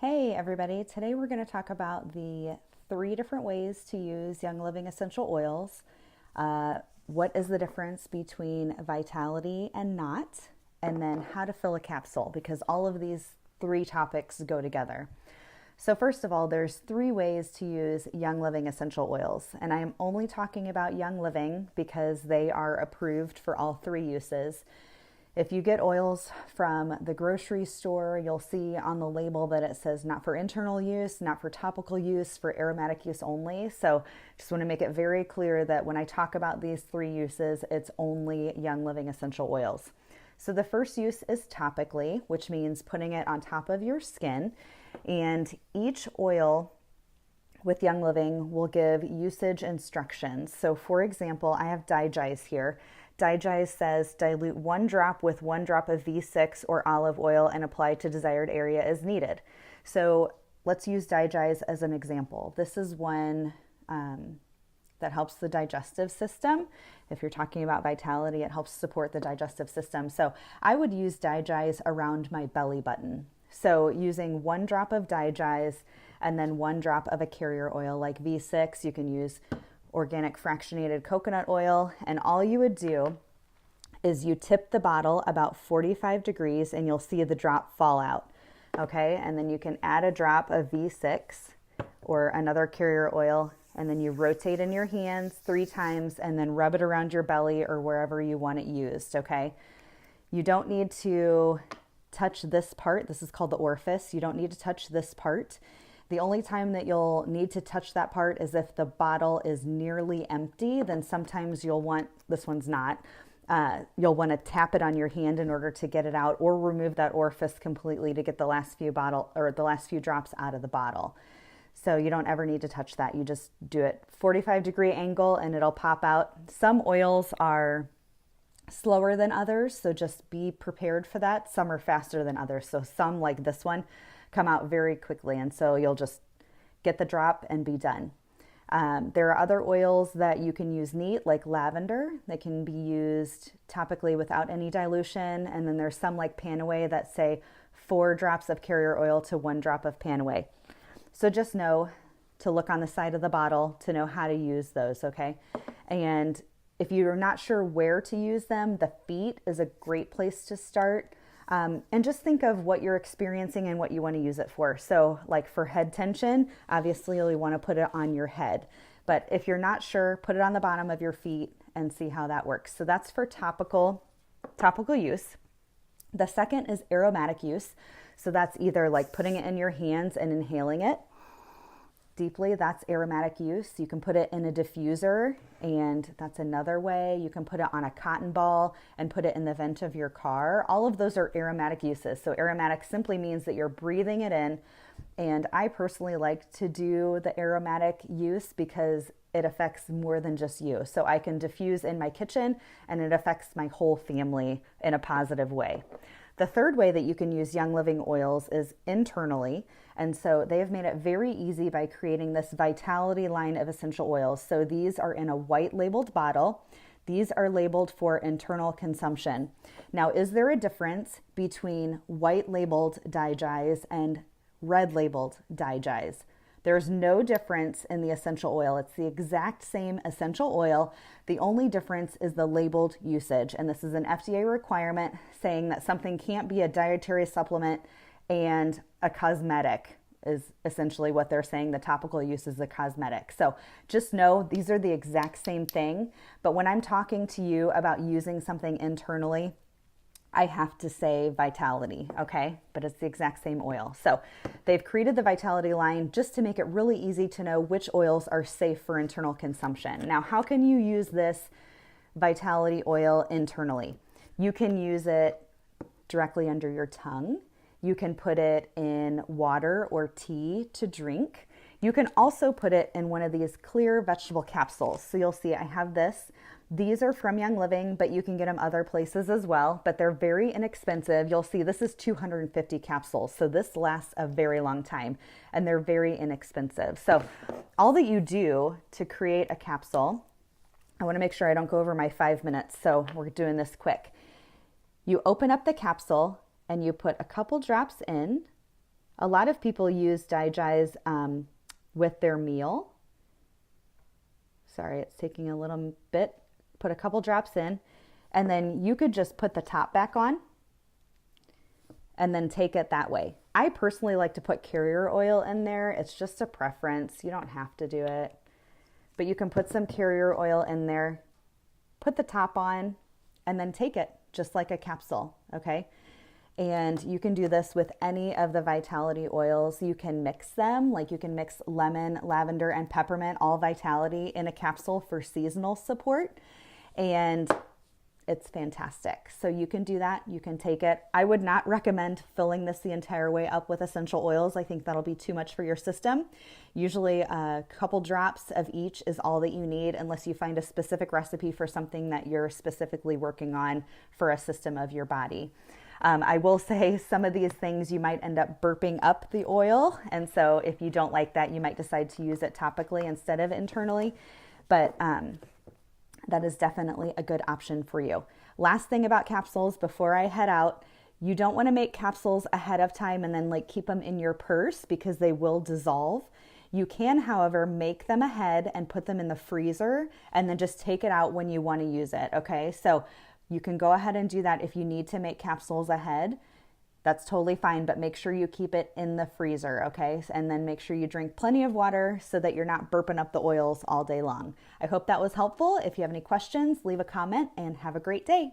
Hey everybody, today we're going to talk about the 3 different ways to use Young Living essential oils. What is the difference between vitality and not, and then how to fill a capsule, because all of these 3 topics go together. So first of all, there's 3 ways to use Young Living essential oils, and I am only talking about Young Living because they are approved for all 3 uses. If you get oils from the grocery store, you'll see on the label that it says not for internal use, not for topical use, for aromatic use only. So just want to make it very clear that when I talk about these 3 uses, it's only Young Living essential oils. So the first use is topically, which means putting it on top of your skin. And each oil with Young Living will give usage instructions. So for example, I have Digest here. Digest says dilute 1 drop with 1 drop of V6 or olive oil and apply to desired area as needed. So let's use Digest as an example. This is one that helps the digestive system. If you're talking about vitality, it helps support the digestive system. So I would use Digest around my belly button. So using 1 drop of Digest and then 1 drop of a carrier oil like V6, you can use organic fractionated coconut oil, and all you would do is you tip the bottle about 45 degrees and you'll see the drop fall out. Okay, and then you can add a drop of V6 or another carrier oil, and then you rotate in your hands 3 times and then rub it around your belly or wherever you want it used. Okay, you don't need to touch this part. This is called the orifice. You don't need to touch this part. The only time that you'll need to touch that part is if the bottle is nearly empty. Then sometimes you'll want, this one's not, you'll want to tap it on your hand in order to get it out, or remove that orifice completely to get the last few drops out of the bottle. So you don't ever need to touch that. You just do it 45-degree angle and it'll pop out. Some oils are slower than others, so just be prepared for that. Some are faster than others. So some, like this one, come out very quickly, and so you'll just get the drop and be done. There are other oils that you can use neat, like lavender. They can be used topically without any dilution, and then there's some like Panaway that say 4 drops of carrier oil to 1 drop of Panaway. So just know to look on the side of the bottle to know how to use those, okay? And if you're not sure where to use them, the feet is a great place to start. And just think of what you're experiencing and what you want to use it for. So like for head tension, obviously you want to put it on your head. But if you're not sure, put it on the bottom of your feet and see how that works. So that's for topical use. The second is aromatic use. So that's either like putting it in your hands and inhaling it deeply. That's aromatic use. You can put it in a diffuser, and that's another way. You can put it on a cotton ball and put it in the vent of your car. All of those are aromatic uses. So aromatic simply means that you're breathing it in, and I personally like to do the aromatic use because it affects more than just you. So I can diffuse in my kitchen and it affects my whole family in a positive way. The third way that you can use Young Living oils is internally. And so they have made it very easy by creating this vitality line of essential oils. So these are in a white labeled bottle. These are labeled for internal consumption. Now, is there a difference between white labeled Digest and red labeled Digest? There's no difference in the essential oil. It's the exact same essential oil. The only difference is the labeled usage. And this is an FDA requirement saying that something can't be a dietary supplement and a cosmetic is essentially what they're saying. The topical use is the cosmetic. So just know these are the exact same thing. But when I'm talking to you about using something internally, I have to say vitality, okay? But it's the exact same oil. So they've created the vitality line just to make it really easy to know which oils are safe for internal consumption. Now, how can you use this vitality oil internally? You can use it directly under your tongue. You can put it in water or tea to drink. You can also put it in one of these clear vegetable capsules. So you'll see I have this. These are from Young Living, but you can get them other places as well, but they're very inexpensive. You'll see this is 250 capsules. So this lasts a very long time and they're very inexpensive. So all that you do to create a capsule, I want to make sure I don't go over my 5 minutes. So we're doing this quick. You open up the capsule and you put a couple drops in A lot of people use digize with their meal. Sorry, it's taking a little bit. Put a couple drops in, and then you could just put the top back on and then take it that way. I personally like to put carrier oil in there. It's just a preference. You don't have to do it, but you can put some carrier oil in there, put the top on, and then take it just like a capsule, okay? And you can do this with any of the Vitality oils. You can mix them, like you can mix lemon, lavender, and peppermint, all Vitality, in a capsule for seasonal support. And it's fantastic. So you can do that. You can take it. I would not recommend filling this the entire way up with essential oils. I think that'll be too much for your system. Usually a couple drops of each is all that you need, unless you find a specific recipe for something that you're specifically working on for a system of your body. I will say some of these things you might end up burping up the oil. And so if you don't like that, you might decide to use it topically instead of internally. But that is definitely a good option for you. Last thing about capsules before I head out, you don't want to make capsules ahead of time and then like keep them in your purse because they will dissolve. You can, however, make them ahead and put them in the freezer and then just take it out when you want to use it, okay? So you can go ahead and do that if you need to make capsules ahead. That's totally fine, but make sure you keep it in the freezer, okay? And then make sure you drink plenty of water so that you're not burping up the oils all day long. I hope that was helpful. If you have any questions, leave a comment and have a great day.